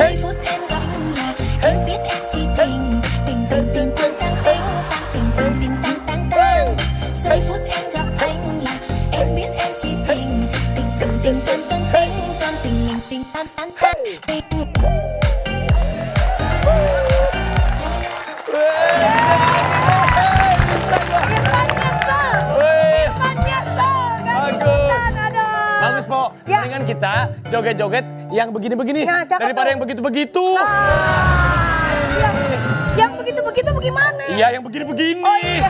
Giây phút em gặp là em biết em si tình. Tình tình tình tăng tăng tình, tăng tình tình tình tăng tăng tăng. Giây phút em gặp anh là em biết em si tình. Tình tình tình tăng tăng tình, con tình mình tình tăng tăng tăng tình. Bagus, Po. Mendingan kita joget-joget yang begini-begini Ya, cakep daripada tuh. yang begitu-begitu. Yang begitu-begitu bagaimana? Iya, yang begini-begini. Oh iya,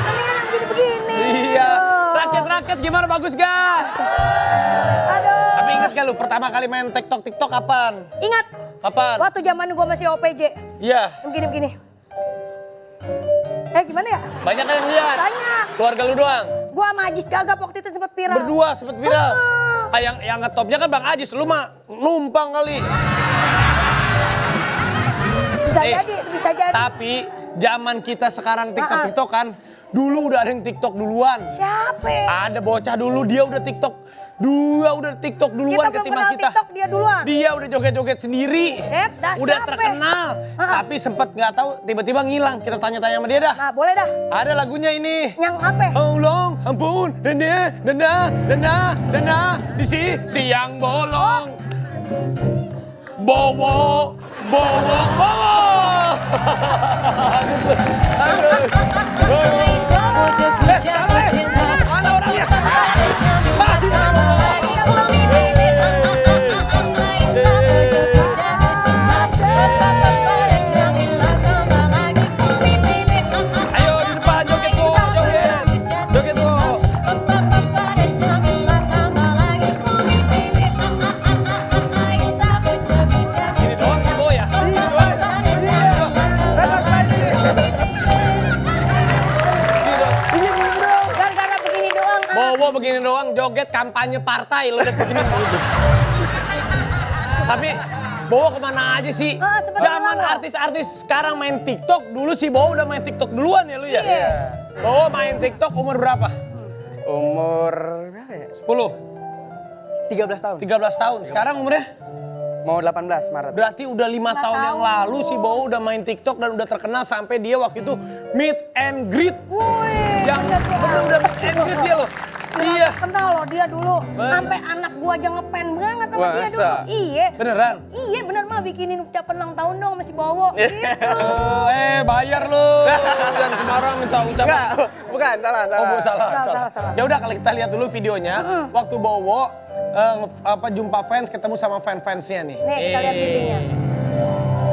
mendingan yang begini-begini. Iya. Rakyat-rakyat gimana, bagus gak? Aduh. Tapi ingat gak lu pertama kali main TikTok kapan? Ingat, Kapan? waktu zaman gua masih OPJ. Iya. Yang begini-begini. Gimana ya? Banyak yang lihat. Banyak. Keluarga lu doang. Gua sama Ajis Gagap waktu itu sempat viral. Berdua sempet viral. Ah. Yang ngetopnya kan Bang Ajis, lu mah numpang kali. Bisa jadi, itu bisa jadi. Tapi zaman kita sekarang TikTok kan, dulu udah ada yang TikTok duluan. Siapa? Ada bocah dulu dia udah TikTok. Udah TikTok duluan Kita belum ketimbang kenal kita. TikTok, dia duluan. Dia udah joget-joget sendiri. Dah Udah siapa? terkenal. Tapi sempet nggak tahu tiba-tiba ngilang. Kita tanya-tanya sama dia dah. Nah, boleh dah. Ada lagunya ini. Yang apa? Tolong, ampun, dana, di siang bolong. Bowo. Mana orangnya? Ayo di depan joget tuh, joget tuh. Ini doang sih Bo ya. Gara-gara begini doang. Bowo begini doang joget kampanye partai lo udah begini begitu. Tapi Bowo kemana aja sih? Sebentar Zaman lo. artis-artis sekarang main TikTok, dulu sih Bowo udah main TikTok duluan ya lu ya? Iya. Bowo main TikTok umur berapa? Umur berapa ya? 10, 13 tahun. 13 tahun. Sekarang umurnya? Mau 18 Maret. Berarti udah 5 tahun yang lalu si Bowo udah main TikTok dan udah terkenal sampai dia waktu itu meet and greet. Wih, Yang bener udah meet and greet dia loh. Iya. Kenal loh dia dulu. Bener. Sampai anak gua aja ngepen banget sama Wah, dia masa? dulu. Iya. Beneran? Iya bener mah bikinin ucapan ulang tahun dong masih Bowo. Gitu. Bayar lu. Dan sembarang minta ucapan. Enggak, bukan, salah. Oh, gua salah. Salah. Ya udah kalau kita lihat dulu videonya, waktu Bowo jumpa fans, ketemu sama fan-fansnya nih. Nih kita lihat videonya.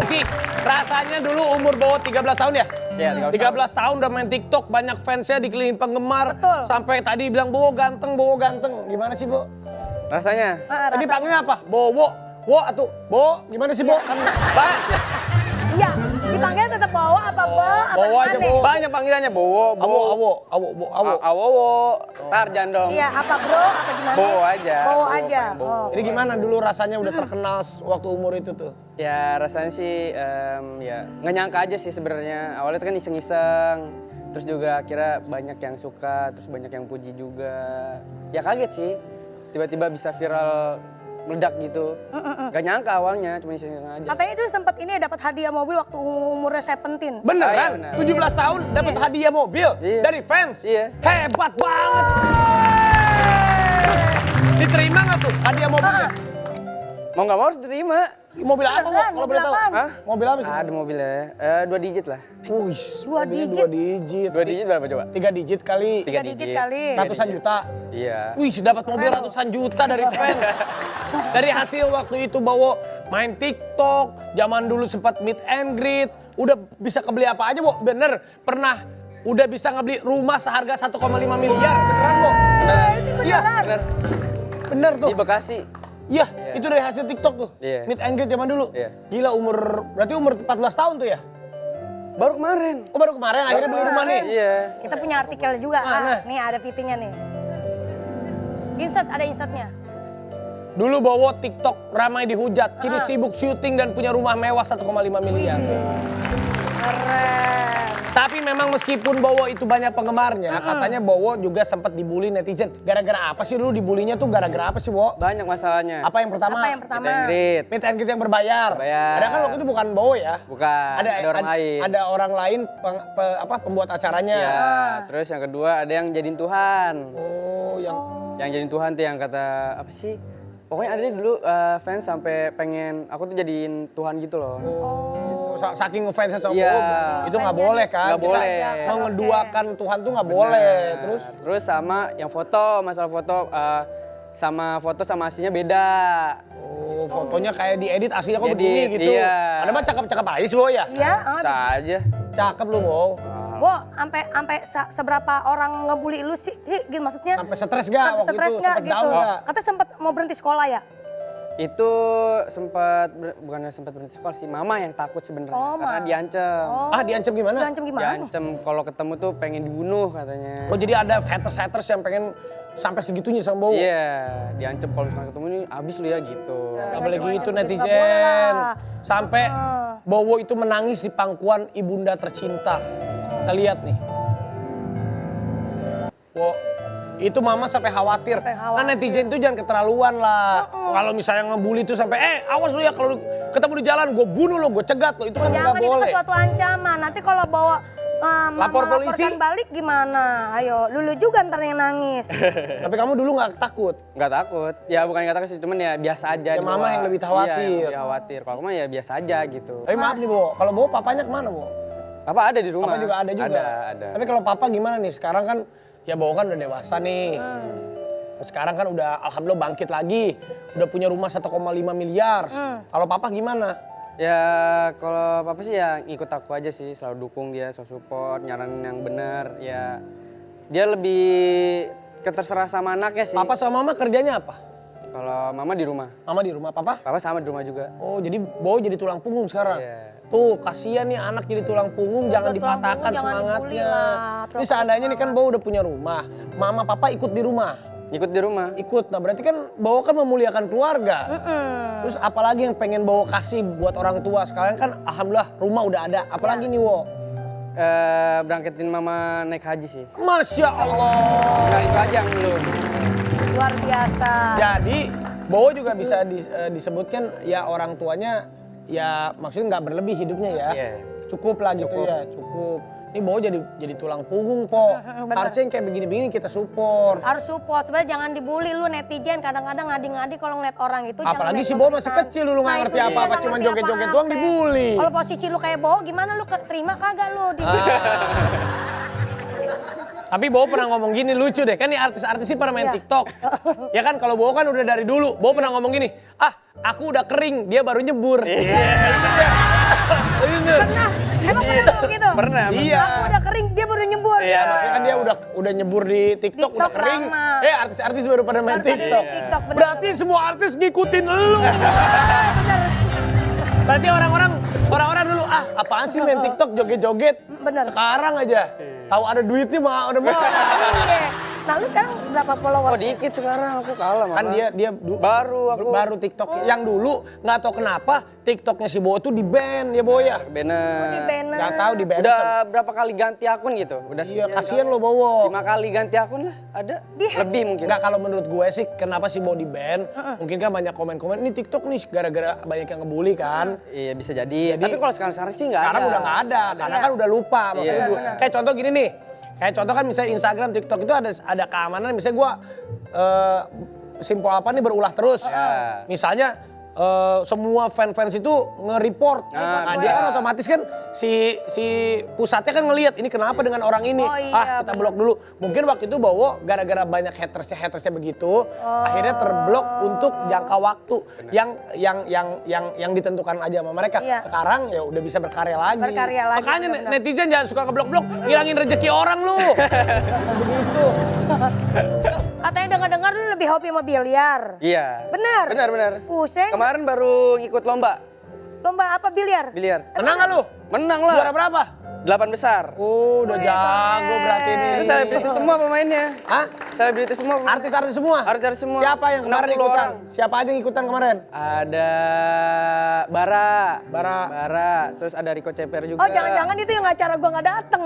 Sih, rasanya dulu umur Bowo 13 tahun ya? Iya, 13 tahun udah main TikTok, banyak fansnya dikelilingi penggemar. Betul. Sampai tadi bilang Bowo ganteng, Bowo ganteng. Gimana sih, Bo? Rasanya? Tadi panggilnya apa? Bowo. Wo atau Bo, gimana sih Bo? Kan Iya, dipanggilnya tetap Bowo apa Bo? Apa Bowo aja, gimana? Bo. Banyak panggilannya Bowo, Awo. Awowo, Tarjan dong. Iya, apa bro? Apa gimana? Bowo aja. Bowo aja. Bowo. Oh. Jadi gimana dulu rasanya udah terkenal waktu umur itu tuh? Ya rasanya sih ya nggak nyangka aja sih sebenarnya. Awalnya tuh kan iseng-iseng. Terus juga akhirnya banyak yang suka, terus banyak yang puji juga. Ya kaget sih, tiba-tiba bisa viral meledak gitu. Gak nyangka awalnya, cuma iseng aja. Katanya dulu sempat ini dapat hadiah mobil waktu umurnya 17. Beneran? bener. 17 tahun dapat hadiah mobil Iya. dari fans? Iya. Hebat banget! Diterima nggak tuh hadiah mobilnya? Mau nggak mau harus terima. Mobil apa kok Beneran, kalau mobil boleh tahu? apaan? Hah? Mobil apa sih? Ada mobilnya, 2 digit lah. Wih, Dua mobilnya digit. 2 digit. 2 digit berapa coba? 3 digit kali. 3 digit kali. Ratusan juta. Iya. Wih, dapat mobil ratusan juta dari fans. Dari hasil waktu itu Bowo main TikTok, zaman dulu sempat meet and greet, udah bisa kebeli apa aja, Bo. Bener, pernah udah bisa ngebeli rumah seharga 1,5 miliar. Beneran, Bo? Iya, Bener. bener tuh. Di Bekasi. Iya, itu dari hasil TikTok tuh. Iya. Meet and greet zaman dulu. Iya. Gila berarti umur 14 tahun tuh ya? Baru kemarin. Oh, baru kemarin akhirnya beli rumah nih. Iya. Kita punya artikel juga. Mana? Nih ada fittingnya nih. Insert, ada insertnya. Dulu Bowo TikTok ramai dihujat, kini sibuk syuting dan punya rumah mewah 1,5 miliar. Keren. Tapi memang meskipun Bowo itu banyak penggemarnya, katanya Bowo juga sempat dibully netizen. Gara-gara apa sih dulu dibulinya tuh gara-gara apa sih, Bowo? Banyak masalahnya. Apa yang pertama? Apa yang pertama? Meet and greet. Meet and greet yang berbayar. Berbayar. Ada kan waktu itu bukan Bowo ya? Bukan, ada orang lain. Ada orang lain pembuat acaranya. Ya, terus yang kedua ada yang jadiin Tuhan. Oh, yang Yang jadiin Tuhan tuh yang kata apa sih? Pokoknya ada dulu fans sampai pengen aku tuh jadiin Tuhan gitu loh. saking ngefansnya sama Iya. Bowo, itu nggak boleh kan? Nggak boleh. Kita mengeduakan Tuhan tuh nggak boleh. Nah, terus sama yang foto, masalah foto sama aslinya beda. Oh, fotonya kayak diedit aslinya kok Diedit, begini gitu. iya. Ada mah cakep-cakep aja sih, Bowo ya? Iya, Bisa aja. Cakep lu, Bowo. Bo, sampai seberapa orang ngebully lu sih? Gitu maksudnya? Sampai stres gak Sampai waktu stres itu? nggak Sempet down gitu? gak? Katanya sempat mau berhenti sekolah ya? Itu bukannya sempat berhenti sekolah sih, mama yang takut sebenarnya Oh, karena Ma. diancam. Ah, diancam gimana? Diancam gimana? Diancam kalau ketemu tuh pengen dibunuh katanya. Oh, jadi ada haters yang pengen sampai segitunya sama Bowo? Iya, diancam kalau misalkan ketemu ini abis lu ya gitu. Gak boleh gitu Nggak boleh netizen. lah. Sampai Bowo itu menangis di pangkuan ibunda tercinta. Kita lihat nih. Wo, itu mama sampai khawatir. Sampai khawatir. Nah netizen itu jangan keterlaluan lah. Kalau misalnya ngebully itu sampai, awas lu ya kalau ketemu di jalan gue bunuh lo, gue cegat lo. Itu kan Jangan, nggak itu boleh. kan suatu ancaman. Nanti kalau bawa Lapor polisi. melaporkan balik gimana? Ayo, lulu juga ntar yang nangis. Tapi kamu dulu nggak takut? Nggak takut, ya bukan nggak takut sih, cuman ya biasa aja. Ya, mama dibawa. yang lebih khawatir. Iya, yang lebih khawatir. Kalau aku mah ya biasa aja gitu. Tapi maaf nih Bowo, kalau Bowo papanya kemana Bowo? Apa ada di rumah? Papa juga ada juga? Ada. Tapi kalau papa gimana nih? Sekarang kan, ya Bowo kan udah dewasa nih. Sekarang kan udah alhamdulillah bangkit lagi. Udah punya rumah 1,5 miliar. Kalau papa gimana? Ya kalau papa sih ya ngikut aku aja sih, selalu dukung dia, selalu support, nyaranin yang benar. Ya dia lebih keterserah sama anaknya sih. Papa sama mama kerjanya apa? Kalau mama di rumah, Mama di rumah, papa? papa sama di rumah juga. Oh, jadi Bowo jadi tulang punggung sekarang? Iya. Tuh, kasihan nih anak jadi tulang punggung, jangan tulang dipatahkan punggung, jangan semangatnya. dibully lah, Ini seandainya nih kan Bowo udah punya rumah, mama papa ikut di rumah. Ikut di rumah. Ikut, nah berarti kan Bowo kan memuliakan keluarga. Terus apalagi yang pengen Bowo kasih buat orang tua? Sekarang kan alhamdulillah rumah udah ada, apalagi nih Wo? Berangkatin mama naik haji sih. Masya Allah. Nah itu aja yang belum. Luar biasa. Jadi Bowo juga bisa disebutkan ya orang tuanya ya maksudnya nggak berlebih hidupnya ya. Iya. Cukup lah gitu Cukup. ya, cukup. Ini Bowo jadi tulang punggung, Po. Bener. Harusnya yang kayak begini-begini kita support. Harus support, sebenarnya jangan dibully lu netizen, kadang-kadang ngadi-ngadi kalau ngeliat orang itu. Apalagi jangan si Bowo masih ngeliat-ngeliatan. kecil, dulu nggak Nah, ngerti itu dia, apa-apa, nggak cuman ngerti joget-joget apa-apa. doang dibully. Kalau posisi lu kayak Bowo, gimana lu terima kagak lu? Tapi Bowo pernah ngomong gini, lucu deh. Kan nih artis-artis sih pada main Iya. TikTok. Ya kan kalau Bowo kan udah dari dulu. Bowo pernah ngomong gini, aku udah kering, dia baru nyebur. Pernah? Emang pernah ngomong gitu? Pernah. Iya. Aku udah kering, dia baru nyebur. Iya, maksudnya kan dia udah nyebur di TikTok, udah TikTok kering. lama. Artis-artis baru pada main Baru pada main TikTok. TikTok, bener. Berarti semua artis ngikutin lu. Berarti orang-orang dulu apaan sih main TikTok joget-joget. Bener. Sekarang aja tahu ada duitnya mah udah mau. Iya. Nah lu sekarang berapa followers? Oh dikit sekarang aku kalah malah. Kan dia baru TikTok. Yang dulu nggak tahu kenapa TikToknya si Bowo tuh di ban ya Bowo ya. Di Bener. banner. Nggak tahu di ban. Udah berapa kali ganti akun gitu? Udah Iya, sekian kasihan kali. lo Bowo. 5 kali ganti akun lah, ada? Di-hack. Lebih mungkin. Enggak, kalau menurut gue sih kenapa si Bowo di ban? Mungkin kan banyak komen-komen ini TikTok nih gara-gara banyak yang ngebully kan. Iya bisa jadi. Tapi kalau sekarang sih nggak ada. Sekarang udah nggak ada, karena kan udah lupa. Maksudnya Iya. dulu. Kayak contoh gini nih, kayak contoh kan misalnya Instagram, TikTok itu ada keamanan. Misalnya gue simpel apa nih berulah terus. Ya. Misalnya semua fans itu nge-report. Nah, dia kan otomatis kan si pusatnya kan ngelihat ini kenapa dengan orang ini. Oh, iya, Kita blok dulu. Mungkin waktu itu Bowo gara-gara banyak hatersnya begitu, akhirnya terblok untuk jangka waktu yang ditentukan aja sama mereka. Iya. Sekarang ya udah bisa berkarya lagi. Berkarya lagi, Makanya benar-benar. netizen jangan suka ngeblok-blok, ngilangin rezeki orang lu. Begitu. Katanya dengar-dengar lu lebih hobi sama biliar. Iya. Bener? Benar. Pusing. Kemarin baru ngikut lomba Lomba apa biliar? biliar. Menang nggak lu? Menang lah. Juara berapa? 8 besar. Udah jago berarti ini. Itu selebritis semua pemainnya. Hah? Selebritis semua. Artis-artis semua? Artis-artis semua. Siapa yang kemarin 60 ikutan? orang. Siapa aja yang ikutan kemarin? Ada Bara. Bara. Terus ada Rico Ceper juga. Oh jangan-jangan itu yang acara gua nggak dateng.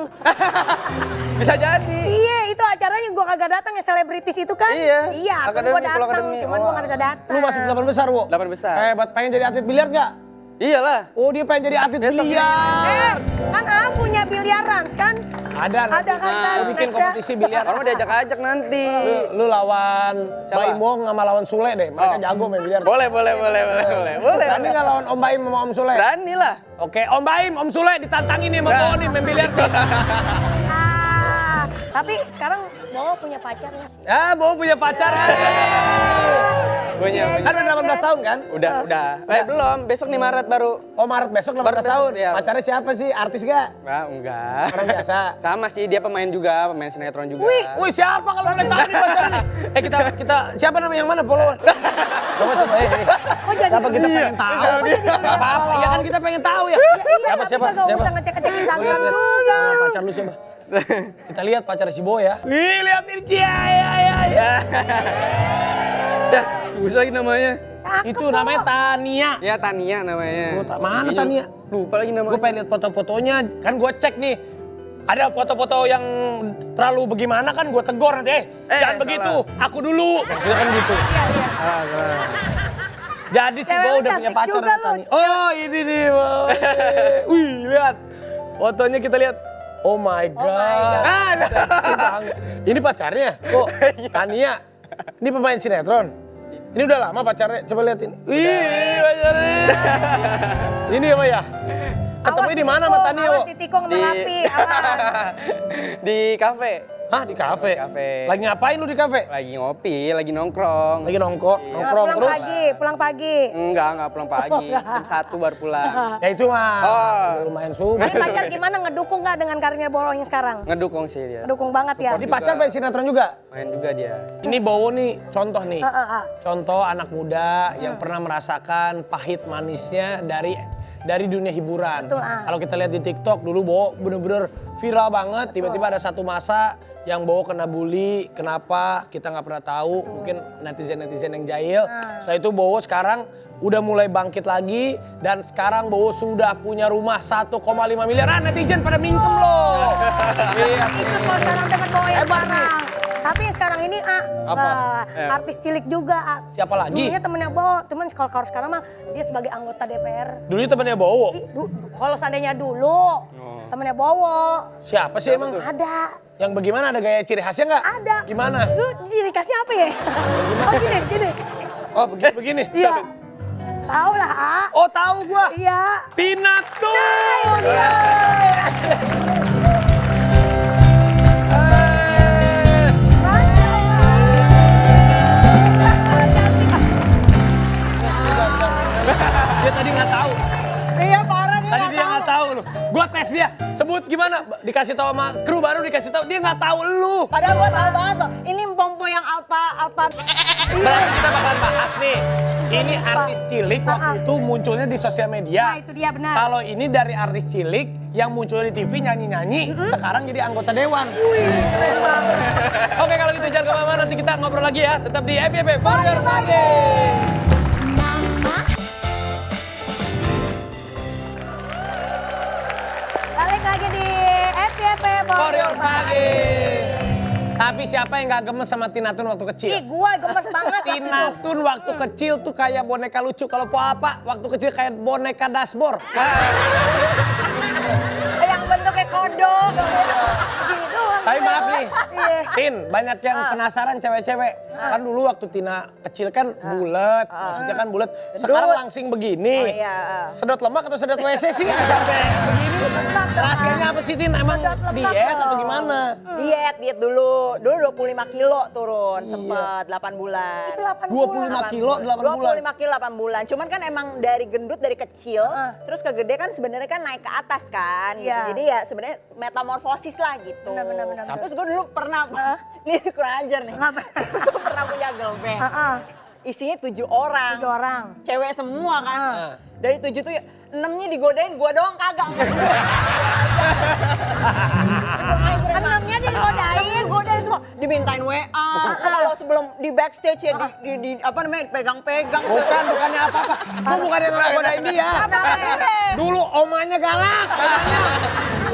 Bisa jadi. Iya itu acaranya gua kagak datang yang selebritis itu kan. Iya. Iya kan Akademi, gua Pulau datang, Akademi. cuman gua nggak bisa datang. Lu masuk 8 besar, Bu? 8 besar. Hebat, pengen jadi atlet biliar nggak? Iyalah. Oh, dia pengen jadi atlet Besok biliar. Kan punya biliaran kan? Ada nanti. Ada kan, Lu bikin next ya. kompetisi biliar. Orang mau diajak-ajak nanti. Lu lawan Siapa? Baim Bong sama lawan Sule deh. Mereka jago main biliar. Boleh. Berani nggak lawan Om Baim sama Om Sule? Berani lah. Oke, Om Baim, Om Sule ditantangin nih sama Bowo nih main biliar nih. Tapi sekarang Bowo punya pacar nggak sih? Ya, Bowo punya pacar. Punya. Kan udah 18 tahun kan? Udah. Belum. Besok nih Maret baru. Oh, Maret besok 18 Baru tahun. iya. Pacarnya siapa sih? Artis gak? Enggak. Orang biasa. Sama sih, dia pemain juga, pemain sinetron juga. Wih, siapa kalau boleh tahu nih pacarnya? Kita siapa namanya yang mana follow? Coba ini. Oh jadi Kenapa kita pengen tahu? Gak apa-apa, ya kan kita pengen tahu ya. Siapa? Gak usah ngecek-ngecek Instagram juga. Pacar lu siapa? Kita lihat pacar si Bowo ya. Wih, liatin ya. Dah, susah lagi namanya. Itu namanya Tania. Ya Tania namanya. Mana Tania? Lupa lagi namanya. Gue pengen lihat foto-fotonya, kan gue cek nih. Ada foto-foto yang terlalu bagaimana kan gue tegur nanti. Jangan salah. begitu, aku dulu. Maksudnya kan gitu. Salah. Jadi si Cewek Bowo lu udah punya cantik pacar juga sama lu. Tania. Oh ini nih Bowo. Wih lihat. Fotonya kita lihat. Oh my god. Seksi banget. Ini pacarnya kok Tania. Ini pemain sinetron. Ini udah lama pacarnya. Coba lihat ini. Wih ini pacarnya. Ini apa ya? Ketemu di mana sama Tania, Wo? Awas ditikung merapi, awas. Di kafe. Hah, di kafe? Kafe. Lagi ngapain lu di kafe? Lagi ngopi, lagi nongkrong. Lagi nongkrong Pulang terus? pulang pagi. Enggak pulang pagi. Jam 1 baru pulang. Ya itu mah, Oh. udah lumayan subuh. Tapi pacar gimana ngedukung nggak dengan karirnya Bowo yang sekarang? Ngedukung sih dia. Ngedukung banget ya. Jadi pacar main sinetron juga? Main juga dia. Ini Bowo nih, contoh nih. Ah. Contoh anak muda yang pernah merasakan pahit manisnya dari dunia hiburan. Betul, Kalau kita lihat di TikTok dulu Bowo bener-bener viral banget. Tiba-tiba ada satu masa yang Bowo kena bully. Kenapa? Kita nggak pernah tahu. Mungkin netizen-netizen yang jahil. Setelah itu Bowo sekarang udah mulai bangkit lagi. Dan sekarang Bowo sudah punya rumah 1,5 miliar. Netizen pada mingkem loh. Iya. Itu kalau sekarang dengan Bowo yang Hebat nih. sekarang. Tapi sekarang ini Apa? artis cilik juga. Siapa lagi? Dulunya temennya Bowo, cuman kalau sekarang mah dia sebagai anggota DPR. Dulu temennya Bowo. Kalau seandainya dulu temennya Bowo, Siapa sih emang? ada. Yang bagaimana, ada gaya ciri khasnya nggak? Ada. Gimana? Dulu ciri khasnya apa ya? Oh gini. Oh begini. Iya. Tahu lah, Oh tahu gua. Iya. Tina Tun. Iya. Dia tadi nggak tahu. Iya parah nih. Tadi dia nggak tahu loh. Gua tes dia. Sebut gimana? Dikasih tahu sama kru baru dikasih tahu. Dia nggak tahu lu. Padahal gua tahu banget loh. Ini Pompo yang alfa. Berarti kita bakalan bahas nih. Ini artis cilik waktu itu munculnya di sosial media. Nah itu dia benar. Kalau ini dari artis cilik yang muncul di TV nyanyi-nyanyi, sekarang jadi anggota dewan. Keren banget. Oke kalau gitu jangan kemana-mana, nanti kita ngobrol lagi ya. Tetap di FYP For Your Pagi. Balik lagi di FYP For Your Pagi. Tapi siapa yang gak gemes sama Tina Tun waktu kecil? Ih gua gemes banget. Tina Tun waktu kecil tuh kayak boneka lucu. Kalau apa waktu kecil kayak boneka dashboard. Yang bentuknya kodok. Gini doang. Tapi maaf nih, Iya. Tin, banyak yang penasaran cewek-cewek. Kan dulu waktu Tina kecil kan bulat, maksudnya kan bulat. Sekarang langsing begini. Sedot lemak atau sedot WC sih nggak sampai begini. Rahasianya apa sih Tin? Emang diet atau gimana? Diet dulu. Dulu 25 kilo turun, sempet 8 bulan. Itu 8 25 kilo 8 bulan. 25 kilo 8 bulan. Cuman kan emang dari gendut dari kecil, terus ke gede kan sebenarnya kan naik ke atas kan. Gitu. Iya. Jadi ya sebenarnya metamorfosis lah gitu. Benar. Terus gue dulu pernah, nih kurang ajar nih. Gue pernah punya girl band. Isinya 7 orang. 7 orang. Cewek semua kan. Dari 7 tuh ya 6-nya digodain, gue doang kagak. Enamnya digodain. Godain semua, dimintain WA. Kalau sebelum di backstage ya di apa namanya pegang-pegang. Bukannya apa-apa. Gue bukannya godain dia. Dulu omanya galak.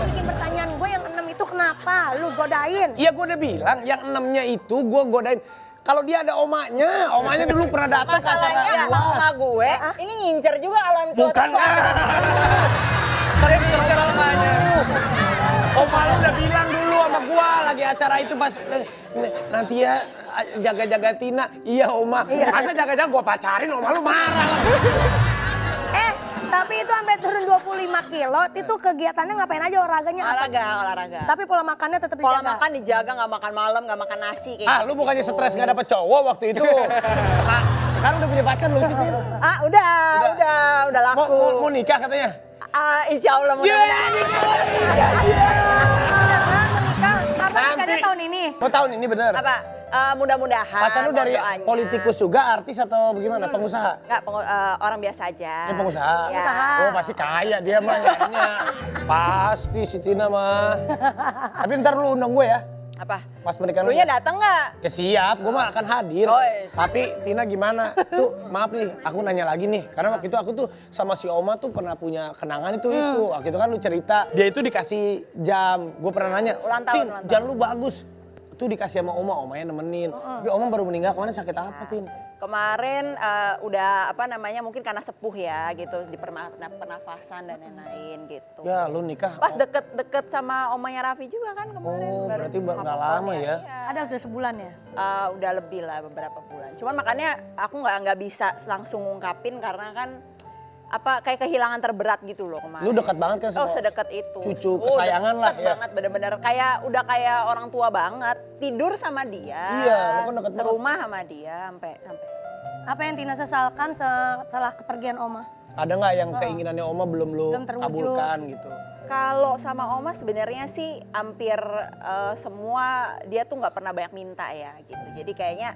Bikin pertanyaan gue yang 6 itu kenapa? Lu godain? Iya gue udah bilang yang 6-nya itu gue godain. Kalau dia ada omanya dulu pernah datang ke acara Masalahnya sama gua. oma gue, ini ngincer juga alam tua. Bukan. Sering ngincer omanya. Oma lu udah bilang dulu sama gua lagi acara itu pas nanti ya jaga-jaga Tina. Iya oma. Masa jaga-jaga gua pacarin oma lu marah. Tapi itu sampai turun 25 kilo, itu kegiatannya ngapain aja olahraganya? apa? Olahraga. Tapi pola makannya tetap dijaga. Pola makan dijaga, nggak makan malam, nggak makan nasi kayak Ah gitu. lu bukannya stres gak dapet cowok waktu itu. Sekarang udah punya pacar belum sih Tin? Udah laku. Mau nikah katanya? Insya Allah mudah-mudahan. Kapan nikahnya tahun ini? Mau tahun ini bener? Apa? Mudah-mudahan. Pacar lu dari doanya. politikus juga, artis atau bagaimana? Pengusaha? Nggak, orang biasa aja. Ini pengusaha? Ya. Oh pasti kaya dia mah kayaknya. Pasti si Tina mah. Tapi ntar lu undang gue ya. Apa? Pas pernikahan Lu nya datang nggak? Ya siap, gue mah akan hadir. Oh, iya. Tapi Tina gimana? Tuh maaf nih, aku nanya lagi nih. Karena waktu itu aku tuh sama si Oma tuh pernah punya kenangan itu. Waktu itu kan lu cerita, dia itu dikasih jam. Gue pernah nanya, Ulang tahun, Tin, ulang tahun." jam lu bagus. Itu dikasih sama Oma yang nemenin. Tapi Oma baru meninggal, kemarin sakit apa Tin? Kemarin udah apa namanya mungkin karena sepuh ya gitu di pernafasan dan lain-lain gitu. Ya lu nikah. Pas deket-deket sama omanya Raffi juga kan kemarin. Oh, baru berarti sama nggak lama ya? Iya. Ada udah sebulan ya? Udah lebih lah beberapa bulan. Cuman makanya aku nggak bisa langsung ngungkapin karena kan apa kayak kehilangan terberat gitu loh kemarin. Lu dekat banget kan sama sedekat itu. cucu kesayangan lah deket ya. banget bener-bener kayak udah kayak orang tua banget. Tidur sama dia. Iya, lu kan deket banget. Serumah sama dia sampai. Apa yang Tina sesalkan setelah kepergian Oma? Ada nggak yang keinginannya Oma belum lu Belum terwujud. kabulkan gitu? Kalau sama Oma sebenarnya sih hampir semua dia tuh nggak pernah banyak minta ya gitu. Jadi kayaknya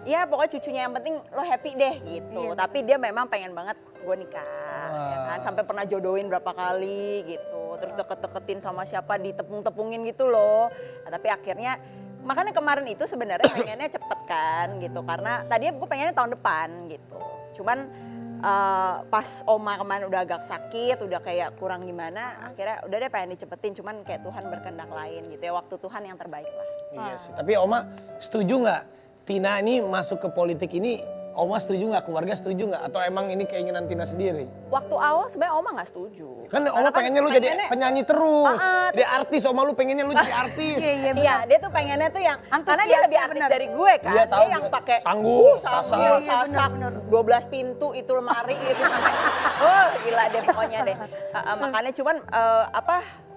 ya pokoknya cucunya yang penting lo happy deh gitu. Iya. Tapi dia memang pengen banget gue nikah ya kan. Sampai pernah jodohin berapa kali gitu. Terus deket-deketin sama siapa ditepung-tepungin gitu loh. Nah, tapi akhirnya makanya kemarin itu sebenarnya pengennya cepet kan gitu. Karena tadinya gue pengennya tahun depan gitu. Cuman pas Oma kemarin udah agak sakit, udah kayak kurang gimana, akhirnya udah deh pengen dicepetin, cuman kayak Tuhan berkehendak lain gitu ya, waktu Tuhan yang terbaik lah. Iya sih. Tapi Oma setuju nggak Tina ini masuk ke politik ini? Oma setuju nggak? Keluarga setuju nggak? Atau emang ini keinginan Tina sendiri? Waktu awal sebenarnya Oma nggak setuju. Kan Karena Oma pengennya lu jadi pengennya- penyanyi terus. Ah, Jadi artis, Oma lu pengennya lu jadi artis. Iya Iya, dia tuh pengennya tuh yang karena dia lebih Antusiasnya artis bener. dari gue kan. Iya, tahu Dia yang juga. pakai Sanggup, sasak, sasak. Bener. 12 pintu itu lemari gitu sampai. Oh, gila deh pokoknya deh. Makanya cuman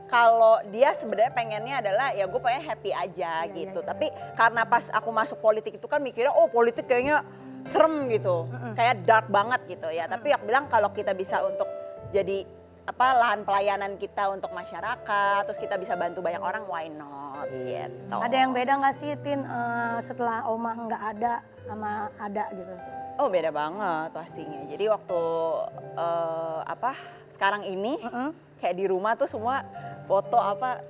kalau dia sebenarnya pengennya adalah ya gue pengen happy aja gitu. Tapi karena pas aku masuk politik itu kan mikirnya oh politik kayaknya serem gitu. Kayak dark banget gitu ya. Tapi aku bilang kalau kita bisa untuk jadi lahan pelayanan kita untuk masyarakat, terus kita bisa bantu banyak orang, why not gitu. Ada yang beda nggak sih Tin setelah Oma nggak ada sama ada gitu? Oh beda banget pastinya. Jadi waktu sekarang ini kayak di rumah tuh semua foto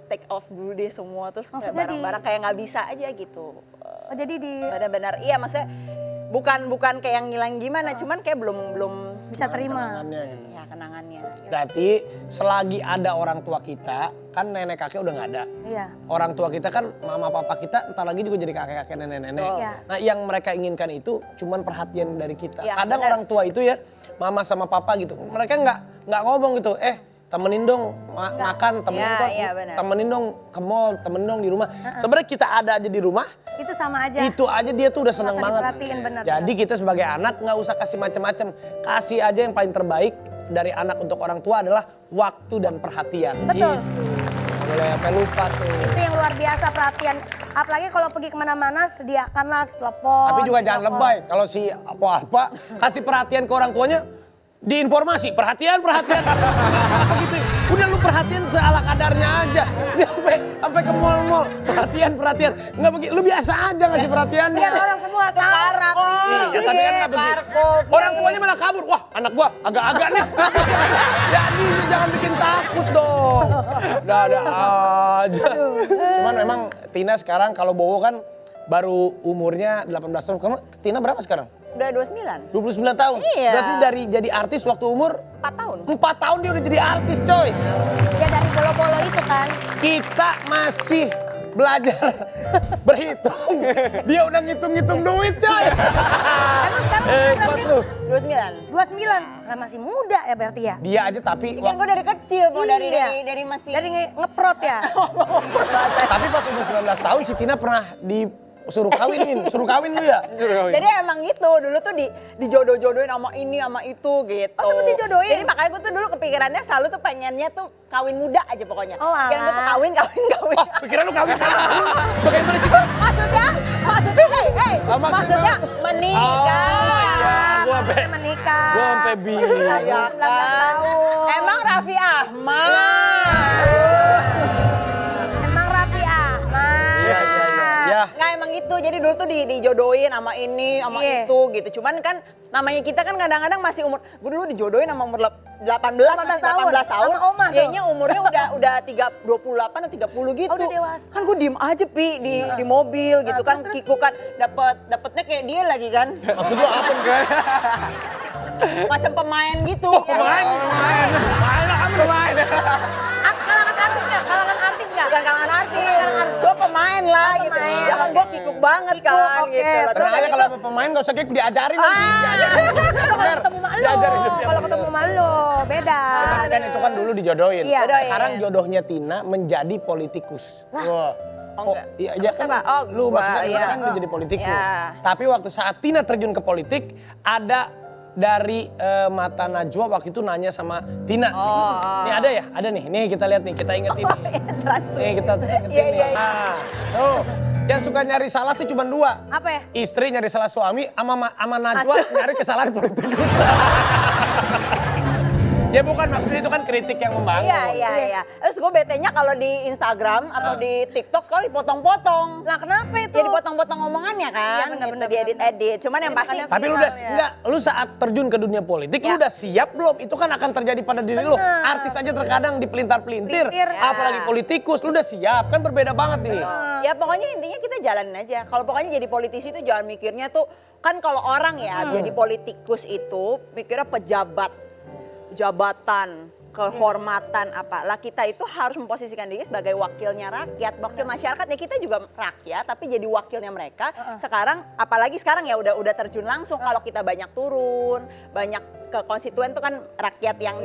take off dulu deh semua terus kayak Maksudnya barang-barang kayak nggak bisa aja gitu. Oh jadi di Benar-benar iya maksudnya bukan kayak yang ngilang gimana, cuman kayak belum bisa terima. Kenangannya gitu. ya kenangannya. Gitu. Berarti selagi ada orang tua kita, kan nenek kakek udah nggak ada. Iya. Orang tua kita kan mama papa kita entar lagi juga jadi kakek-kakek nenek-nenek. Iya. Nah yang mereka inginkan itu cuman perhatian dari kita. Iya, Kadang benar. orang tua itu ya mama sama papa gitu, mereka nggak ngomong gitu, temenin dong makan, temenin dong ke mall, temenin dong di rumah. Sebenarnya kita ada aja di rumah, Itu sama aja. itu aja dia tuh udah seneng Merasa banget. diperhatiin, benar, Jadi kita sebagai anak nggak usah kasih macam-macam, kasih aja yang paling terbaik dari anak untuk orang tua adalah waktu dan perhatian. Betul. Gitu. Boleh sampai lupa tuh. Itu yang luar biasa perhatian. Apalagi kalau pergi kemana-mana sediakanlah telepon. Tapi juga jangan telepon. lebay. Kalau si apa kasih perhatian ke orang tuanya, di informasi, perhatian. Kenapa gitu? Udah lu perhatian seala kadarnya aja. Ini sampai ke mall-mall, perhatian. Nggak begitu, lu biasa aja ngasih perhatian. Biar orang semua tahu rapi. Iya, tapi kan nggak begitu. Orang tuanya malah kabur. Wah, anak gua agak-agak nih. Jadi jangan bikin takut dong. Ada aja. Cuman memang Tina sekarang kalau Bowo kan baru umurnya 18 tahun. Kamu Tina berapa sekarang? Udah 29. 29 tahun? Iya. Berarti dari jadi artis waktu umur 4 tahun. 4 tahun dia udah jadi artis, coy. Ya dari bolo-bolo itu kan. Kita masih belajar berhitung. Dia udah ngitung-ngitung duit, coy. Emang sekarang Hebat lu. 29. 29. Lah masih muda ya berarti ya? Dia aja tapi Kan gue dari kecil, mau Iya. dari masih. Dari ngeprot ya? tapi pas umur 19 tahun si Tina pernah disuruh kawin lu ya? Jadi emang gitu, dulu tuh dijodoh-jodohin sama ini sama itu gitu. Oh, sempet dijodohin? Jadi makanya gue tuh dulu kepikirannya selalu tuh pengennya tuh kawin muda aja pokoknya. Oh, alah. Pikiran gue tuh kawin. Oh, pikiran lu kawin kan? Bagaimana sih? Maksudnya, maksudnya menikah. Oh, iya. Gua sampai Maksudnya menikah. Gua sampai bingung. Ya 19 tahun. Emang Raffi Ahmad. Emang Raffi Ahmad. Iya. Ya. Nggak emang gitu, jadi dulu tuh dijodohin sama ini, sama Iya. itu gitu. Cuman kan namanya kita kan kadang-kadang masih umur, gue dulu dijodohin sama umur 18, masih 18 tahun. Sama Oma tuh. Kayaknya umurnya udah 28 atau 30 gitu. Oh, udah dewasa. Kan gue diem aja Pi di mobil gitu kan, terus. Kiku kan dapetnya kayak dia lagi kan. Maksud lu apa kan? Macam pemain gitu. Pemain. Kalangan artis nggak? Kalangan artis nggak? Bukan kalangan artis, cuma pemain lah gitu. pemain. Ya kan gue kikuk banget Kikuk, kan oke. gitu. Terus Tenang aja habis kalau itu- pemain gak usah kayak diajarin nanti. Kalau ketemu mak lo, Diajarin dulu. kalau ketemu mak lo, beda. Tapi kan itu kan dulu dijodohin. Iya. Sekarang jodohnya Tina menjadi politikus. Wah. Oh, enggak. Iya aja kan. Siapa? Oh, Lu gua, maksudnya iya. kan dia jadi politikus. Iya. Tapi waktu saat Tina terjun ke politik, ada dari Mata Najwa waktu itu nanya sama Tina. Nih ada ya? Ada nih. Nih kita lihat nih, kita ingetin nih. Nih kita ingetin Iya, nih. iya, iya. Nah, tuh. Yang suka nyari salah tuh cuma 2. Apa ya? Istri nyari salah suami, sama Najwa nyari kesalahan politikus. Ya bukan, maksudnya itu kan kritik yang membangun. Iya. Terus gue betenya kalau di Instagram atau di TikTok sekarang dipotong-potong. Lah kenapa itu? Jadi potong-potong omongannya kan, Iya, benar-benar. gitu, diedit-edit. Cuman yang pasti Tapi lu udah enggak, lu saat terjun ke dunia politik, lu udah siap belum? Itu kan akan terjadi pada diri lu. Artis aja terkadang dipelintar-pelintir, Pelintir. apalagi politikus. Lu udah siap, kan berbeda banget nih. ya pokoknya intinya kita jalanin aja. Kalau pokoknya jadi politisi itu jangan mikirnya tuh, kan kalau orang ya jadi politikus itu mikirnya pejabat, jabatan, kehormatan apa. Lah kita itu harus memposisikan diri sebagai wakilnya rakyat, wakil masyarakat ya, kita juga rakyat tapi jadi wakilnya mereka. Sekarang apalagi sekarang ya udah terjun langsung, kalau kita banyak turun, banyak ke konstituen tuh kan rakyat yang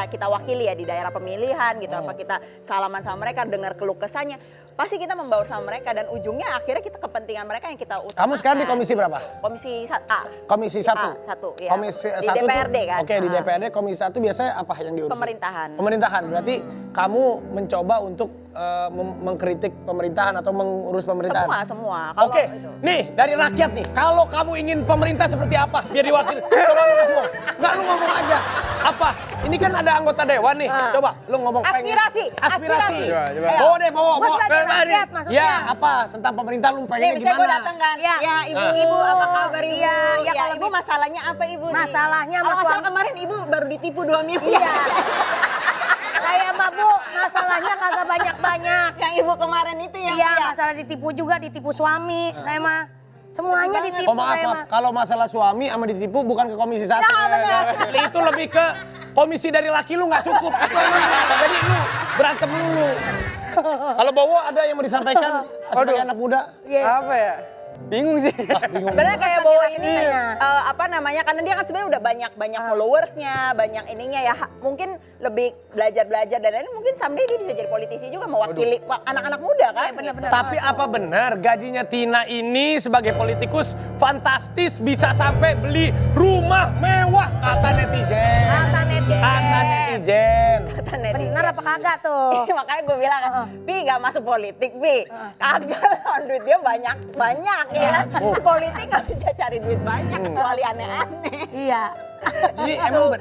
kita wakili ya di daerah pemilihan gitu. Apa kita salaman sama mereka, dengar keluh kesahnya, pasti kita membaur sama mereka dan ujungnya akhirnya kita kepentingan mereka yang kita utamakan. Kamu sekarang di komisi berapa? Komisi A. Komisi 1. Satu, ya. Komisi Di 1 DPRD tuh, kan. Oke, di DPRD komisi 1 biasanya apa yang diurus? Pemerintahan. Pemerintahan. Berarti kamu mencoba untuk mengkritik pemerintahan atau mengurus pemerintahan? Semua. Kalau Oke, itu. nih dari rakyat nih, kalau kamu ingin pemerintah seperti apa biar diwakili? Coba lu ngomong, nggak lu ngomong aja. Apa? Ini kan ada anggota dewan nih, coba lu ngomong. Aspirasi. Bawa deh, bawa. Gua sebagai Bawa. rakyat maksudnya. Ya, apa tentang pemerintah lu Nih, pengennya misalnya gue gimana? datang kan, Ya. ya ibu, Ibu, apa kabar ibu? iya, ya, kalau ibu bisa- masalahnya apa ibu? nih? Masalahnya Kalau sama masalah suami. kemarin ibu baru ditipu 2 miliar. Iya. Kayak Mbak Bu, masalahnya kagak banyak-banyak. Yang ibu kemarin itu yang Iya, masalah ditipu juga, ditipu suami. Saya mah semuanya ditipu Oh maaf, saya mah. kalau masalah suami sama ditipu bukan ke komisi 1. Nah, benar. Itu lebih ke komisi dari laki lu nggak cukup. Itu emang. Jadi lu berantem dulu. Kalau Bowo ada yang mau disampaikan sebagai anak muda? Apa ya? Bingung sih. Bingung. Sebenarnya kayak Bowo ini Tanya. apa namanya, karena dia kan sebenarnya udah banyak followersnya, banyak ininya ya, mungkin lebih belajar dan ini mungkin someday dia bisa jadi politisi juga, mewakili anak-anak muda kan. benar-benar. Tapi apa benar gajinya Tina ini sebagai politikus fantastis bisa sampai beli rumah mewah kata netizen? Kata netizen. Kata netizen. Kata netizen. Benar apa kagak tuh? Makanya gue bilang kan, Pi gak masuk politik, Pi. Kagak lah, duit dia banyak ya. Politik gak bisa cari duit banyak, kecuali aneh-aneh. Iya. Jadi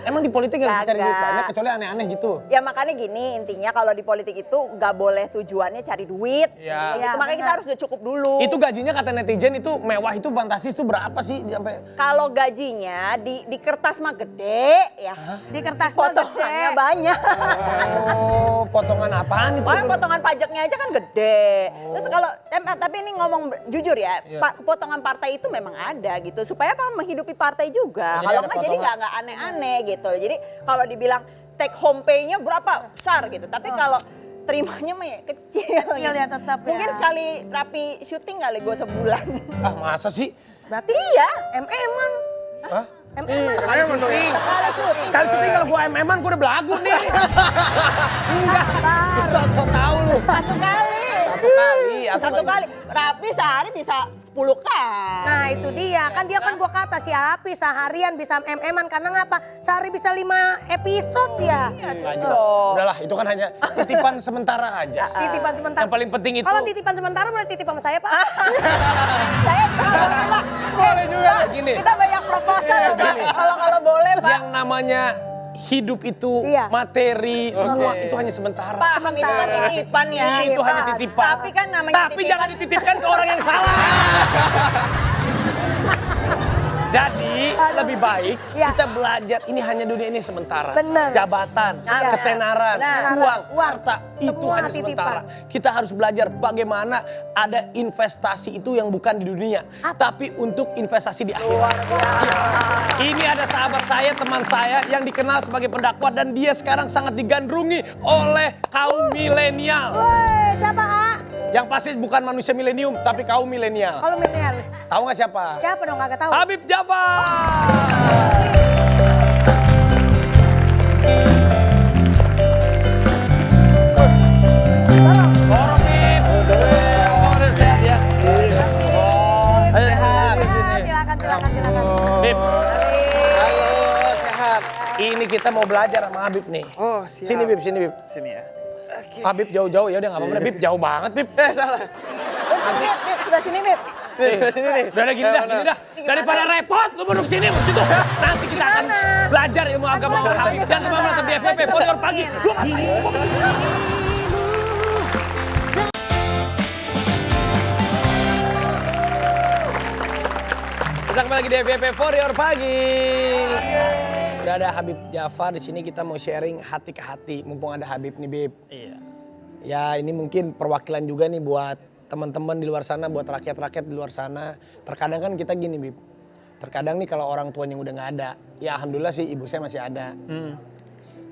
emang di politik nggak bisa cari duit Kagak. banyak kecuali aneh-aneh gitu. Ya makanya gini, intinya kalau di politik itu nggak boleh tujuannya cari duit. Iya. Gitu. Iya, Makanya kita benar. harus udah cukup dulu. Itu gajinya kata netizen itu mewah, itu fantastis, itu berapa sih sampai Kalau gajinya di kertas mah gede ya. Di kertas mah Potongannya gede. banyak. oh, potongan apaan itu? Orang potongan pajaknya aja kan gede. Terus kalau tapi ini ngomong jujur ya, Iya. potongan partai itu memang ada gitu supaya apa menghidupi partai juga. Jadi Kalau ada nggak jadi potongan. nggak aneh-aneh gitu. Jadi kalau dibilang take home pay-nya berapa besar gitu. Tapi kalau terimanya mah ya kecil. Kecil ya tetap ya. Mungkin sekali rapi syuting kali gue sebulan. Ah masa sih? Berarti iya. MM-an. Hah? MM-an. Sekali syuting. Sekali syuting. Sekali syuting kalau gua MM-an gua udah belagu nih. Enggak. So tahu lu. Satu kali. Satu kali atau Satu nggak- kali. Rapi sehari bisa 10 kali. Nah itu dia, kan dia kan gua kata si Arapi seharian bisa MM-an karena ngapa? Sehari bisa 5 episode ya. Nggak juga. Udahlah, itu kan hanya titipan sementara aja. Titipan sementara. Yang paling penting itu Kalau titipan sementara boleh titip sama saya Pak. Saya boleh juga. Gini. kita banyak proposal loh, Pak. Gini. Kalau boleh, Pak. Yang namanya hidup itu Iya. materi semua itu hanya sementara. Paham itu kan titipan ya. Itu hanya titipan. Tapi kan namanya Tapi jangan dititipkan ke orang yang salah. Jadi lebih baik Iya. kita belajar ini hanya dunia ini sementara. Benar. Jabatan, Iya. ketenaran, Benar. uang, Uang. harta itu Semua hanya titipan. sementara. Kita harus belajar bagaimana ada investasi itu yang bukan di dunia, tapi untuk investasi di akhirat. Iya. Ini ada sahabat saya, teman saya yang dikenal sebagai pendakwah dan dia sekarang sangat digandrungi oleh kaum milenial. Woi, siapa A? Yang pasti bukan manusia milenium, tapi kaum milenial. Kalau milenial. Tahu nggak siapa? Siapa dong kagak tahu? Habib Jafar. Dorong, Bib. Udah sehat ya. Sehat. Silakan. Bib, Halo, sehat. ini kita mau belajar sama Habib nih. Oh, siap. Sini Bib, sini Bib. Sini ya. Habib jauh-jauh ya udah nggak apa-apa. Bib jauh banget Bib. Salah. Bib, sebelah sini, Bib. Sini nih. Udah gini dah. Daripada repot lu duduk sini situ. Nanti kita akan belajar ilmu agama sama Habib. Jangan kemana-mana di FVP for your pagi. Lu kita kembali lagi di FVP for your pagi. Udah ada Habib Jafar di sini, kita mau sharing hati ke hati. Mumpung ada Habib nih Bib. Iya. Ya ini mungkin perwakilan juga nih buat teman-teman di luar sana, buat rakyat-rakyat di luar sana. Terkadang kan kita gini Bib, terkadang nih kalau orang tuanya udah nggak ada, ya alhamdulillah sih ibu saya masih ada.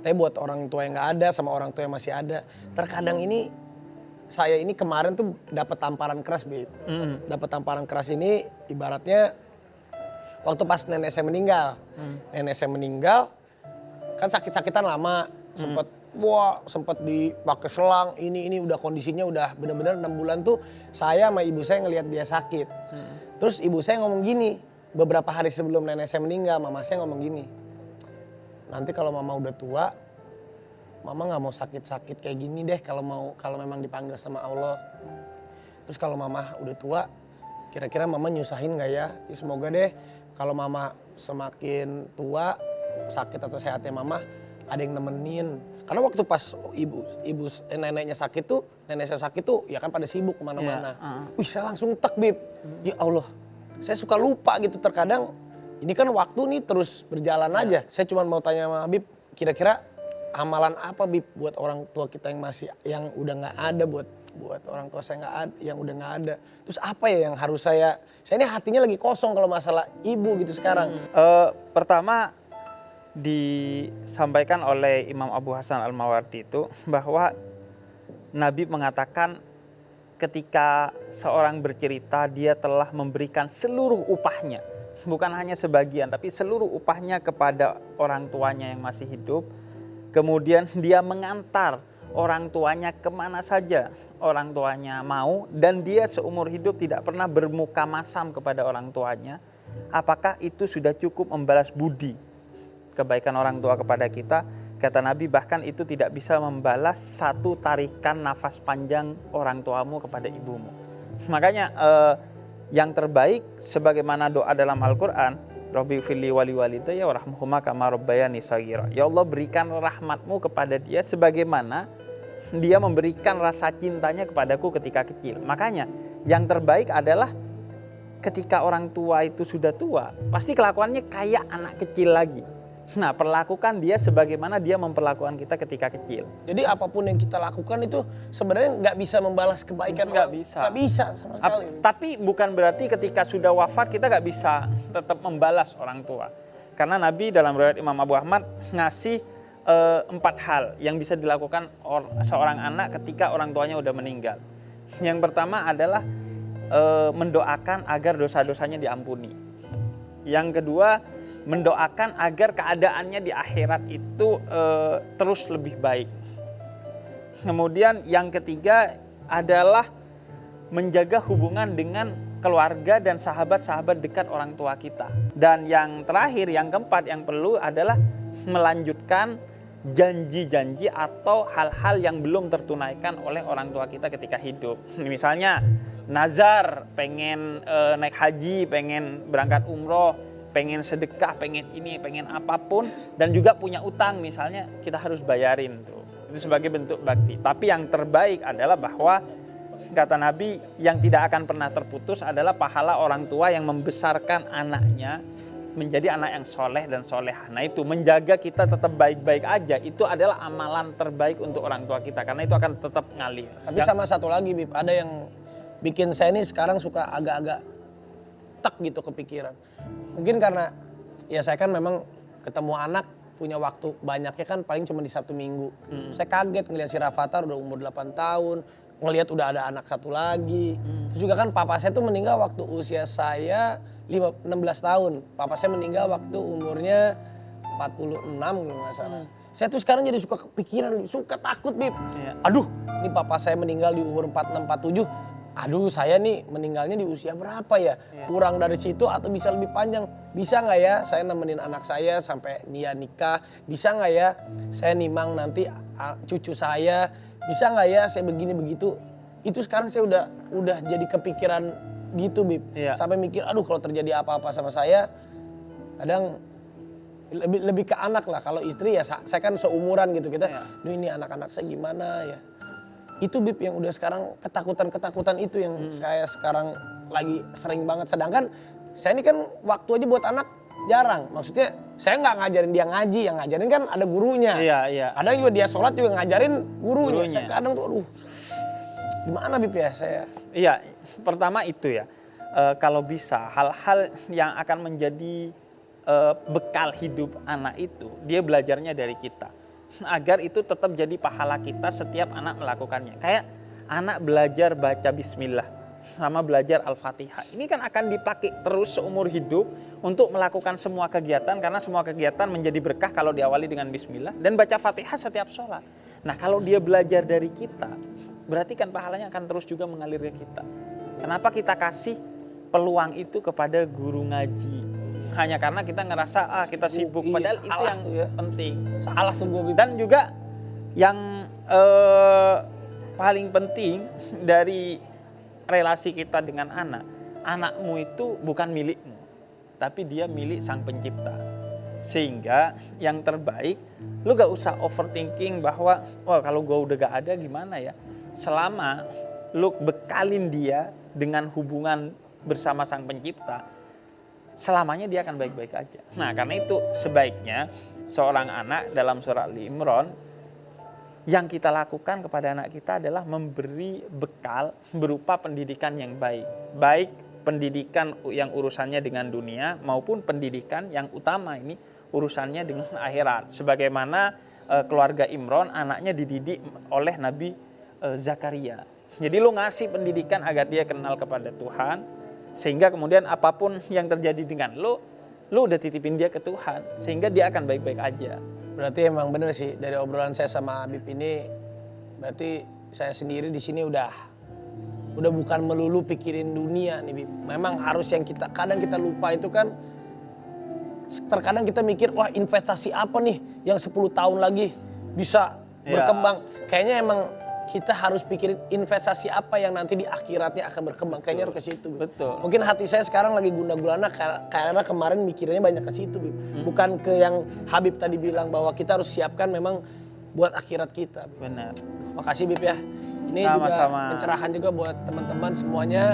Tapi buat orang tua yang nggak ada sama orang tua yang masih ada, terkadang ini saya ini kemarin tuh dapat tamparan keras Bib. Dapat tamparan keras ini ibaratnya waktu pas nenek saya meninggal. Nenek saya meninggal kan sakit-sakitan lama, sempat dipakai selang, ini udah kondisinya udah benar-benar 6 bulan tuh saya sama ibu saya ngelihat dia sakit. Terus ibu saya ngomong gini, beberapa hari sebelum nenek saya meninggal, mama saya ngomong gini, nanti kalau mama udah tua, mama nggak mau sakit-sakit kayak gini deh kalau memang dipanggil sama Allah. Terus kalau mama udah tua, kira-kira mama nyusahin nggak ya? Ya semoga deh kalau mama semakin tua, sakit atau sehatnya mama, ada yang nemenin. Karena waktu pas neneknya sakit tuh, nenek saya sakit tuh, ya kan pada sibuk kemana-mana. Wih saya langsung tek Bib, ya Allah, saya suka lupa gitu terkadang. Ini kan waktu nih terus berjalan aja. Saya cuma mau tanya sama Habib, kira-kira amalan apa Bib buat orang tua kita yang udah nggak ada, buat orang tua saya nggak ada, yang udah nggak ada. Terus apa ya yang harus saya ini hatinya lagi kosong kalau masalah ibu gitu sekarang. Pertama disampaikan oleh Imam Abu Hasan Al-Mawardi itu bahwa Nabi mengatakan ketika seorang bercerita dia telah memberikan seluruh upahnya, bukan hanya sebagian tapi seluruh upahnya kepada orang tuanya yang masih hidup. Kemudian dia mengantar orang tuanya kemana saja orang tuanya mau, dan dia seumur hidup tidak pernah bermuka masam kepada orang tuanya. Apakah itu sudah cukup membalas budi kebaikan orang tua kepada kita? Kata Nabi, bahkan itu tidak bisa membalas satu tarikan nafas panjang orang tuamu kepada ibumu. Makanya yang terbaik sebagaimana doa dalam Al-Quran, Rabbi firli wali walidayya warhamhuma kama rabbayani shaghira. Ya Allah, berikan rahmatmu kepada dia sebagaimana dia memberikan rasa cintanya kepadaku ketika kecil. Makanya yang terbaik adalah ketika orang tua itu sudah tua, pasti kelakuannya kayak anak kecil lagi. Nah, perlakukan dia sebagaimana dia memperlakukan kita ketika kecil. Jadi apapun yang kita lakukan itu sebenarnya nggak bisa membalas kebaikan Nggak orang. bisa. Nggak bisa sama sekali. Tapi bukan berarti ketika sudah wafat kita nggak bisa tetap membalas orang tua. Karena Nabi dalam riwayat Imam Abu Ahmad ngasih 4 hal yang bisa dilakukan seorang anak ketika orang tuanya udah meninggal. Yang pertama adalah mendoakan agar dosa-dosanya diampuni. Yang kedua, mendoakan agar keadaannya di akhirat itu terus lebih baik. Kemudian yang ketiga adalah menjaga hubungan dengan keluarga dan sahabat-sahabat dekat orang tua kita. Dan yang terakhir, yang keempat yang perlu adalah melanjutkan janji-janji atau hal-hal yang belum tertunaikan oleh orang tua kita ketika hidup. Misalnya nazar, pengen naik haji, pengen berangkat umroh, pengen sedekah, pengen ini, pengen apapun, dan juga punya utang misalnya, kita harus bayarin tuh. Itu sebagai bentuk bakti. Tapi yang terbaik adalah bahwa kata Nabi, yang tidak akan pernah terputus adalah pahala orang tua yang membesarkan anaknya menjadi anak yang soleh dan solehah. Nah itu, menjaga kita tetap baik-baik aja, itu adalah amalan terbaik untuk orang tua kita, karena itu akan tetap ngalir. Tapi sama satu lagi, Bib, ada yang bikin saya ini sekarang suka agak-agak tek gitu kepikiran. Mungkin karena ya saya kan memang ketemu anak punya waktu banyaknya kan paling cuma di Sabtu Minggu. Saya kaget ngelihat si Rafathar udah umur 8 tahun, ngelihat udah ada anak satu lagi. Terus juga kan papa saya tuh meninggal waktu usia saya 16 tahun. Papa saya meninggal waktu umurnya 46 kalau nggak salah. Saya tuh sekarang jadi suka kepikiran, suka takut, Bib. Aduh, ini papa saya meninggal di umur 46, 47. Aduh, saya nih meninggalnya di usia berapa ya? Kurang dari situ atau bisa lebih panjang? Bisa nggak ya saya nemenin anak saya sampai dia nikah? Bisa nggak ya saya nimang nanti cucu saya? Bisa nggak ya saya begini begitu? Itu sekarang saya udah jadi kepikiran gitu, Bib. Sampai mikir, aduh kalau terjadi apa-apa sama saya, kadang lebih ke anak lah. Kalau istri ya saya kan seumuran gitu, kita, duh ini anak-anak saya gimana ya? Itu, Bib, yang udah sekarang ketakutan itu yang saya sekarang lagi sering banget. Sedangkan saya ini kan waktu aja buat anak jarang. Maksudnya saya nggak ngajarin dia ngaji, yang ngajarin kan ada gurunya. Kadang juga dia sholat juga ngajarin gurunya. Saya kadang tuh aduh gimana, Bib, ya saya. Iya, pertama itu ya, kalau bisa hal-hal yang akan menjadi bekal hidup anak itu, dia belajarnya dari kita. Agar itu tetap jadi pahala kita setiap anak melakukannya. Kayak anak belajar baca bismillah sama belajar Al-Fatihah. Ini kan akan dipakai terus seumur hidup untuk melakukan semua kegiatan, karena semua kegiatan menjadi berkah kalau diawali dengan bismillah, dan baca Fatihah setiap sholat. Nah kalau dia belajar dari kita, berarti kan pahalanya akan terus juga mengalir ke kita. Kenapa kita kasih peluang itu kepada guru ngaji? Hanya karena kita ngerasa kita sibuk, padahal itu yang penting. Salah tuh gue, Bib. Dan juga yang paling penting dari relasi kita dengan anak, anakmu itu bukan milikmu, tapi dia milik Sang Pencipta. Sehingga yang terbaik, lu gak usah overthinking bahwa kalau gue udah gak ada gimana ya. Selama lu bekalin dia dengan hubungan bersama Sang Pencipta, selamanya dia akan baik-baik aja. Nah karena itu sebaiknya seorang anak dalam surah Ali Imran, yang kita lakukan kepada anak kita adalah memberi bekal berupa pendidikan yang baik. Baik pendidikan yang urusannya dengan dunia maupun pendidikan yang utama ini urusannya dengan akhirat. Sebagaimana keluarga Imran, anaknya dididik oleh Nabi Zakaria. Jadi lu ngasih pendidikan agar dia kenal kepada Tuhan, sehingga kemudian apapun yang terjadi dengan lu udah titipin dia ke Tuhan, sehingga dia akan baik-baik aja. Berarti emang bener sih dari obrolan saya sama Habib ini, berarti saya sendiri di sini udah bukan melulu pikirin dunia nih, Bib. Memang harus yang kadang kita lupa itu kan, terkadang kita mikir wah investasi apa nih yang 10 tahun lagi bisa berkembang. Kayaknya emang kita harus pikirin investasi apa yang nanti di akhiratnya akan berkembang. Kayaknya harus ke situ. Bib. Betul. Mungkin hati saya sekarang lagi guna-gulana karena kemarin mikirnya banyak ke situ, Bib. Bukan ke yang Habib tadi bilang bahwa kita harus siapkan memang buat akhirat kita. Bib. Benar. Makasih Bib ya. Ini juga Sama-sama. pencerahan juga buat teman-teman semuanya.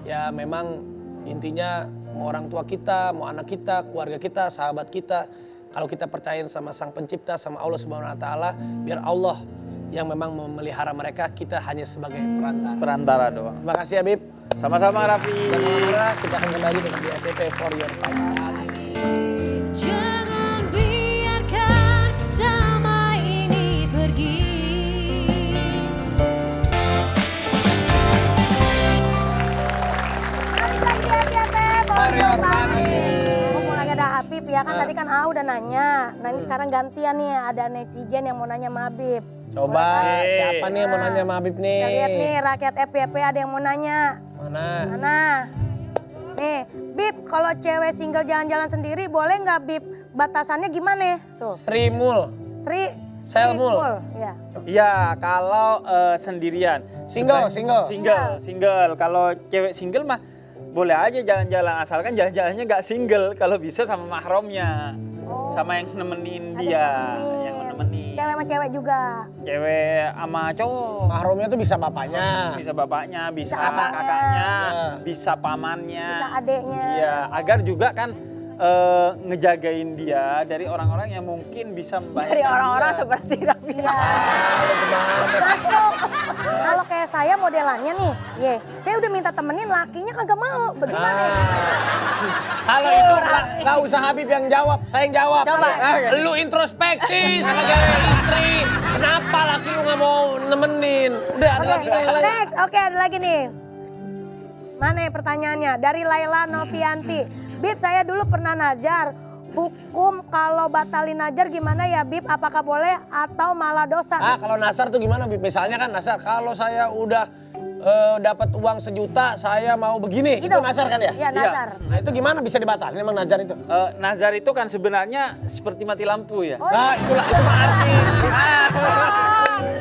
Ya memang intinya mau orang tua kita, mau anak kita, keluarga kita, sahabat kita. Kalau kita percaya sama Sang Pencipta, sama Allah Subhanahu Wa Taala, biar Allah yang memang memelihara mereka, kita hanya sebagai perantara. Perantara doang. Terima kasih Habib. Sama-sama Raffi. Dan Mira, kita akan kembali dengan di FPP for your time. Jangan biarkan damai ini pergi. Mumpung lagi ada Habib ya kan tadi kan udah nanya. Nah ini sekarang gantian nih ada netizen yang mau nanya sama Habib. Coba siapa nih yang mau nanya sama Habib nih? Kita lihat nih rakyat FYP ada yang mau nanya. Mana? Mana? Nih, Bib kalau cewek single jalan-jalan sendiri boleh nggak Bib? Batasannya gimana? Tuh, Sri Mul. Selmul. Ya. Iya, kalau sendirian. Single. Single. Kalau cewek single mah boleh aja jalan-jalan, asalkan jalan-jalannya nggak single. Kalau bisa sama mahramnya, sama yang nemenin dia, yang nemenin. Cewek sama cewek juga. Cewek sama cowok. Mahramnya tuh bisa bapaknya. Bisa bapaknya, bisa Bisa kakaknya. kakaknya, Ya. bisa pamannya. Bisa adeknya. Iya, agar juga kan ngejagain dia dari orang-orang yang mungkin bisa membahayakan Dari orang-orang dia. seperti Raffi. Iya. Masuk. Kalau kayak saya modelannya nih, saya udah minta temenin lakinya kagak mau. Bagaimana? Kalau itu nggak usah Habib yang jawab, saya yang jawab. Coba. Lu introspeksi sebagai istri. Kenapa laki lu nggak mau nemenin? Udah ada lagi yang lain. Next, oke ada lagi nih. Mana ya pertanyaannya? Dari Laila Novianti. Bib, saya dulu pernah nazar. Hukum kalau batalin nazar gimana ya Bib? Apakah boleh atau malah dosa? Kalau nasar tuh gimana Bib? Misalnya kan nasar, kalau saya udah dapat uang 1 juta, saya mau begini. Itu nasar kan ya? Iya, nazar. Nah itu gimana bisa dibatalin emang nazar itu? Nazar itu kan sebenarnya seperti mati lampu ya. Nah itulah, itu mah arti.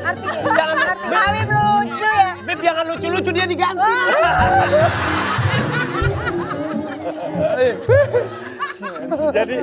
Arti, Jangan arti. Habib lucu ya. Bib jangan lucu-lucu, dia diganti. Jadi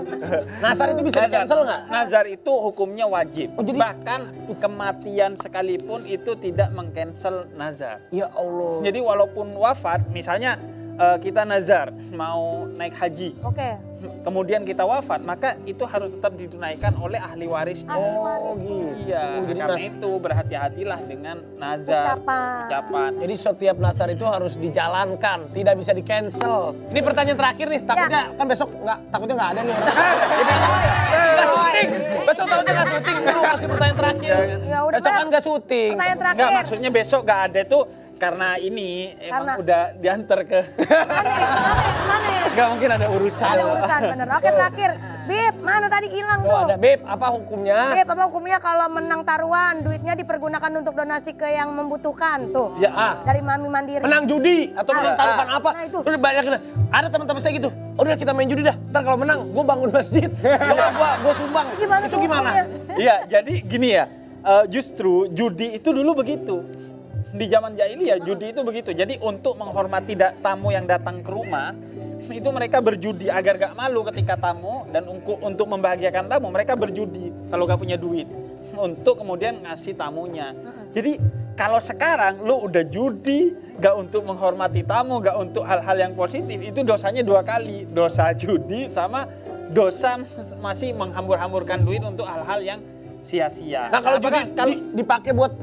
Nasar itu bisa di-cancel nggak? Nazar itu hukumnya wajib. Oh, jadi- Bahkan kematian sekalipun itu tidak meng-cancel nazar. Ya Allah. Jadi walaupun wafat, misalnya kita nazar mau naik haji, Oke. kemudian kita wafat, maka itu harus tetap ditunaikan oleh ahli warisnya. Oh gitu. Iya, Jadi karena itu berhati-hatilah dengan nazar, Ucapan. Jadi setiap nasar itu harus dijalankan, tidak bisa di-cancel. Ini pertanyaan terakhir nih, takutnya kan besok takutnya nggak ada nih orang. Nggak syuting. Besok takutnya nggak syuting, dulu kasih pertanyaan terakhir. Ya udah, Besok kan nggak syuting. Pertanyaan Enggak, terakhir. maksudnya besok nggak ada tuh karena ini emang Karena- udah diantar ke. Mana? Nggak mungkin ada urusan. Ada urusan bener. Oke terakhir. Bib, mana tadi hilang Tuh tuh? ada Beb, apa hukumnya? Bib, apa hukumnya kalau menang taruhan, duitnya dipergunakan untuk donasi ke yang membutuhkan tuh? Ya, Dari Mami Mandiri. menang judi atau menang taruhan apa? Nah, itu. Udah banyak ada teman-teman saya gitu. Udah kita main judi dah. Ntar kalau menang, gue bangun masjid. Gue sumbang. Gimana Itu tuh gimana? hukumnya? Iya, jadi gini ya. Justru judi itu dulu begitu. Di zaman jahiliyah judi itu begitu. Jadi untuk menghormati tamu yang datang ke rumah, itu mereka berjudi agar gak malu ketika tamu dan untuk membahagiakan tamu mereka berjudi kalau gak punya duit untuk kemudian ngasih tamunya. Jadi kalau sekarang lu udah judi gak untuk menghormati tamu, gak untuk hal-hal yang positif, itu dosanya 2 kali. Dosa judi sama dosa masih menghambur-hamburkan duit untuk hal-hal yang sia-sia. Nah kalau Apakah judi dipakai buat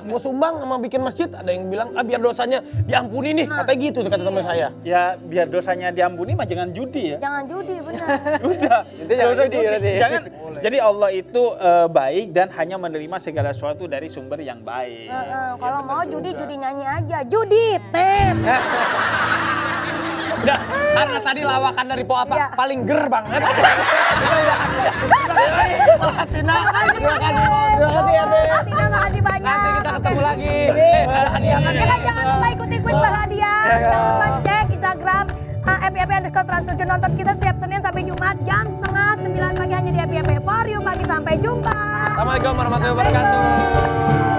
mau sumbang sama bikin masjid, ada yang bilang biar dosanya diampuni nih, katanya gitu tuh kata teman saya. ya biar dosanya diampuni mah jangan judi ya. Jangan judi, bener. Udah. Itu jangan Dosa judi berarti. Jangan. Jadi Allah itu baik dan hanya menerima segala sesuatu dari sumber yang baik. Kalau mau judi nyanyi aja. Judi, tet. Udah, karena tadi lawakan dari Po apa? Iya. Paling ger banget. Tina, terima kasih ya, Beb. Tina, makasih banyak. Nanti kita ketemu lagi. Ada hadiah kan? Jangan lupa ikuti kuis berhadiah. Jangan lupa cek Instagram FYP_Translucu, nonton kita setiap Senin sampai Jumat jam 8:30 pagi hanya di FYP For You. Pagi sampai jumpa. Assalamualaikum warahmatullahi wabarakatuh.